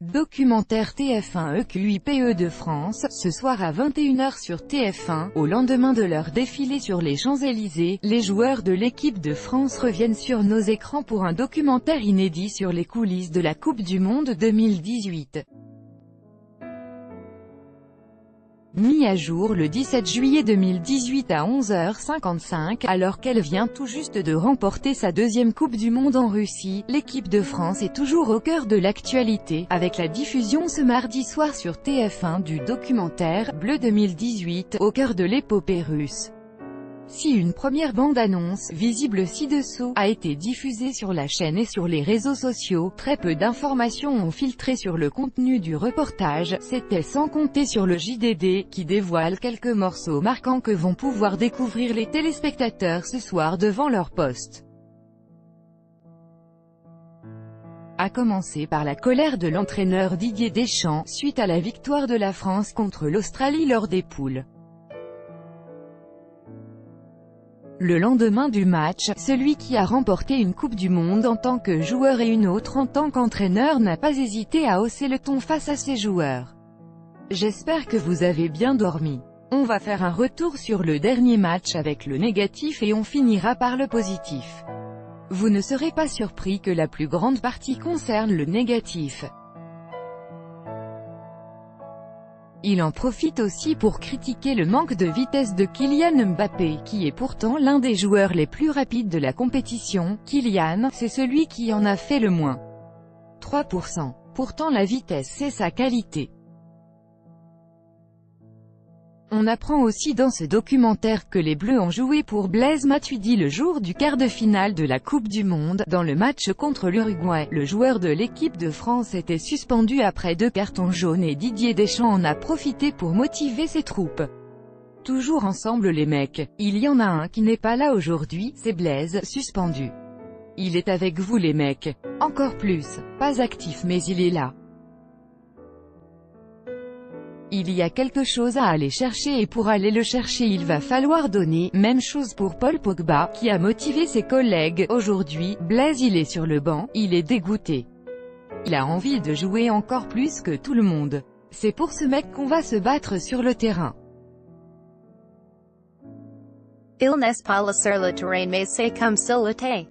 Documentaire TF1 EQIPE de France, ce soir à 21h sur TF1, au lendemain de leur défilé sur les Champs-Élysées, les joueurs de l'équipe de France reviennent sur nos écrans pour un documentaire inédit sur les coulisses de la Coupe du Monde 2018. Mis à jour le 17 juillet 2018 à 11h55, alors qu'elle vient tout juste de remporter sa deuxième Coupe du Monde en Russie, l'équipe de France est toujours au cœur de l'actualité, avec la diffusion ce mardi soir sur TF1 du documentaire « Bleu 2018 » au cœur de l'épopée russe. Si une première bande-annonce, visible ci-dessous, a été diffusée sur la chaîne et sur les réseaux sociaux, très peu d'informations ont filtré sur le contenu du reportage, c'était sans compter sur le JDD, qui dévoile quelques morceaux marquants que vont pouvoir découvrir les téléspectateurs ce soir devant leur poste. À commencer par la colère de l'entraîneur Didier Deschamps, suite à la victoire de la France contre l'Australie lors des poules. Le lendemain du match, celui qui a remporté une Coupe du Monde en tant que joueur et une autre en tant qu'entraîneur n'a pas hésité à hausser le ton face à ses joueurs. J'espère que vous avez bien dormi. On va faire un retour sur le dernier match avec le négatif et on finira par le positif. Vous ne serez pas surpris que la plus grande partie concerne le négatif. Il en profite aussi pour critiquer le manque de vitesse de Kylian Mbappé, qui est pourtant l'un des joueurs les plus rapides de la compétition. Kylian, c'est celui qui en a fait le moins. 3%. Pourtant la vitesse c'est sa qualité. On apprend aussi dans ce documentaire que les Bleus ont joué pour Blaise Matuidi le jour du quart de finale de la Coupe du Monde. Dans le match contre l'Uruguay, le joueur de l'équipe de France était suspendu après 2 cartons jaunes et Didier Deschamps en a profité pour motiver ses troupes. Toujours ensemble les mecs, il y en a un qui n'est pas là aujourd'hui, c'est Blaise, suspendu. Il est avec vous les mecs. Encore plus, pas actif mais il est là. Il y a quelque chose à aller chercher et pour aller le chercher il va falloir donner. Même chose pour Paul Pogba, qui a motivé ses collègues. Aujourd'hui, Blaise il est sur le banc, il est dégoûté. Il a envie de jouer encore plus que tout le monde. C'est pour ce mec qu'on va se battre sur le terrain. Il n'est pas là sur le terrain mais c'est comme s'il l'était.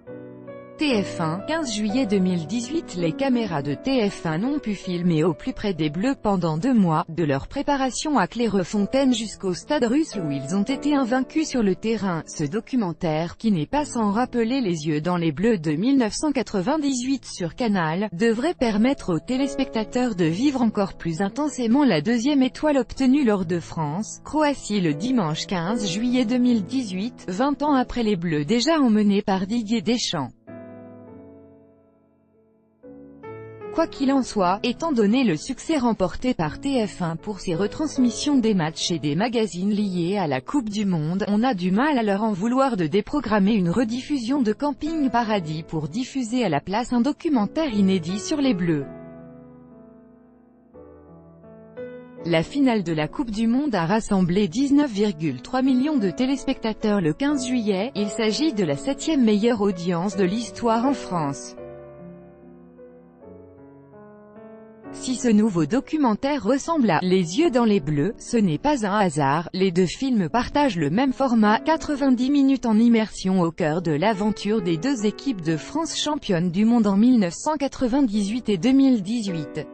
TF1, 15 juillet 2018. Les caméras de TF1 n'ont pu filmer au plus près des Bleus pendant 2 mois, de leur préparation à Clairefontaine jusqu'au stade russe où ils ont été invaincus sur le terrain. Ce documentaire, qui n'est pas sans rappeler les yeux dans les Bleus de 1998 sur Canal, devrait permettre aux téléspectateurs de vivre encore plus intensément la deuxième étoile obtenue lors de France-Croatie le dimanche 15 juillet 2018, 20 ans après les Bleus déjà emmenés par Didier Deschamps. Quoi qu'il en soit, étant donné le succès remporté par TF1 pour ses retransmissions des matchs et des magazines liés à la Coupe du Monde, on a du mal à leur en vouloir de déprogrammer une rediffusion de Camping Paradis pour diffuser à la place un documentaire inédit sur les Bleus. La finale de la Coupe du Monde a rassemblé 19,3 millions de téléspectateurs le 15 juillet, il s'agit de la 7e meilleure audience de l'histoire en France. Si ce nouveau documentaire ressemble à « Les yeux dans les bleus », ce n'est pas un hasard, les deux films partagent le même format, 90 minutes en immersion au cœur de l'aventure des deux équipes de France championnes du monde en 1998 et 2018.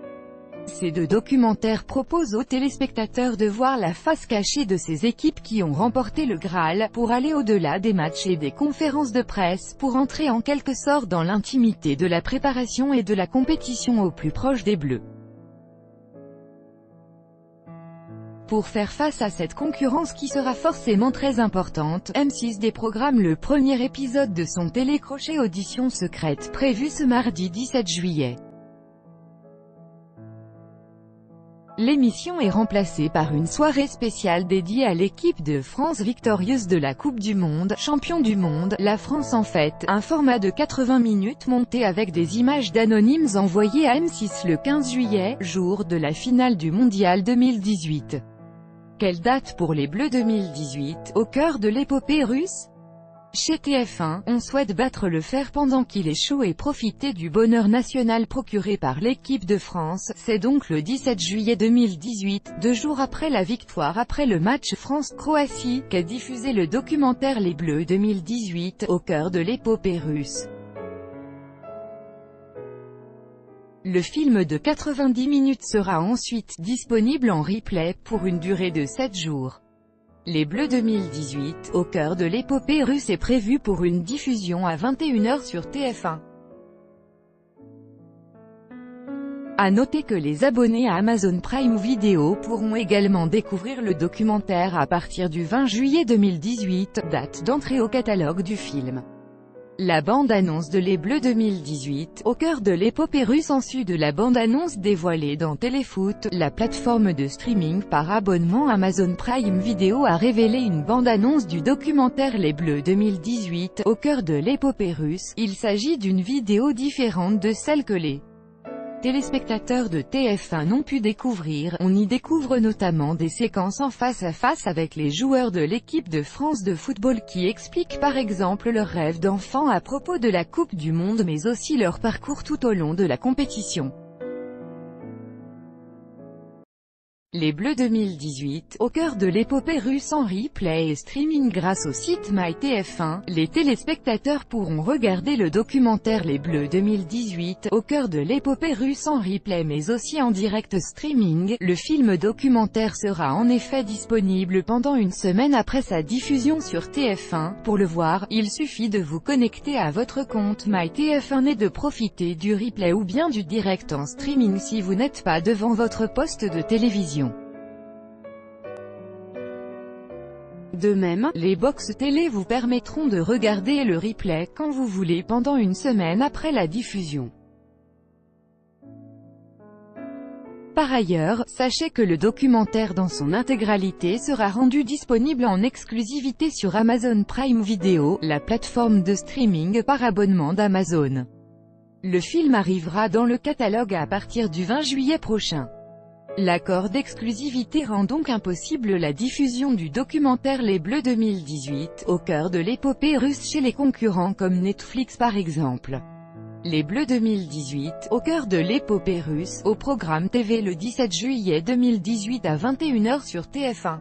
Ces deux documentaires proposent aux téléspectateurs de voir la face cachée de ces équipes qui ont remporté le Graal, pour aller au-delà des matchs et des conférences de presse, pour entrer en quelque sorte dans l'intimité de la préparation et de la compétition au plus proche des Bleus. Pour faire face à cette concurrence qui sera forcément très importante, M6 déprogramme le premier épisode de son télécrochet Audition secrète prévu ce mardi 17 juillet. L'émission est remplacée par une soirée spéciale dédiée à l'équipe de France victorieuse de la Coupe du Monde, champion du monde, la France en fête, un format de 80 minutes monté avec des images d'anonymes envoyées à M6 le 15 juillet, jour de la finale du Mondial 2018. Quelle date pour les Bleus 2018, au cœur de l'épopée russe? Chez TF1, on souhaite battre le fer pendant qu'il est chaud et profiter du bonheur national procuré par l'équipe de France. C'est donc le 17 juillet 2018, 2 jours après la victoire après le match France-Croatie, qu'a diffusé le documentaire Les Bleus 2018, au cœur de l'épopée russe. Le film de 90 minutes sera ensuite disponible en replay, pour une durée de 7 jours. Les Bleus 2018, au cœur de l'épopée russe est prévu pour une diffusion à 21h sur TF1. À noter que les abonnés à Amazon Prime Video pourront également découvrir le documentaire à partir du 20 juillet 2018, date d'entrée au catalogue du film. La bande-annonce de Les Bleus 2018, au cœur de l'épopée russe en sus de la bande-annonce dévoilée dans Téléfoot, la plateforme de streaming par abonnement Amazon Prime Video a révélé une bande-annonce du documentaire Les Bleus 2018, au cœur de l'épopée russe. Il s'agit d'une vidéo différente de celle que les téléspectateurs de TF1 n'ont pu découvrir. On y découvre notamment des séquences en face-à-face avec les joueurs de l'équipe de France de football qui expliquent par exemple leurs rêves d'enfant à propos de la Coupe du Monde mais aussi leur parcours tout au long de la compétition. Les Bleus 2018, au cœur de l'épopée russe en replay et streaming grâce au site MyTF1, les téléspectateurs pourront regarder le documentaire Les Bleus 2018, au cœur de l'épopée russe en replay mais aussi en direct streaming. Le film documentaire sera en effet disponible pendant une semaine après sa diffusion sur TF1. Pour le voir, il suffit de vous connecter à votre compte MyTF1 et de profiter du replay ou bien du direct en streaming si vous n'êtes pas devant votre poste de télévision. De même, les box télé vous permettront de regarder le replay quand vous voulez pendant une semaine après la diffusion. Par ailleurs, sachez que le documentaire dans son intégralité sera rendu disponible en exclusivité sur Amazon Prime Video, la plateforme de streaming par abonnement d'Amazon. Le film arrivera dans le catalogue à partir du 20 juillet prochain. L'accord d'exclusivité rend donc impossible la diffusion du documentaire Les Bleus 2018, au cœur de l'épopée russe chez les concurrents comme Netflix par exemple. Les Bleus 2018, au cœur de l'épopée russe, au programme TV le 17 juillet 2018 à 21h sur TF1.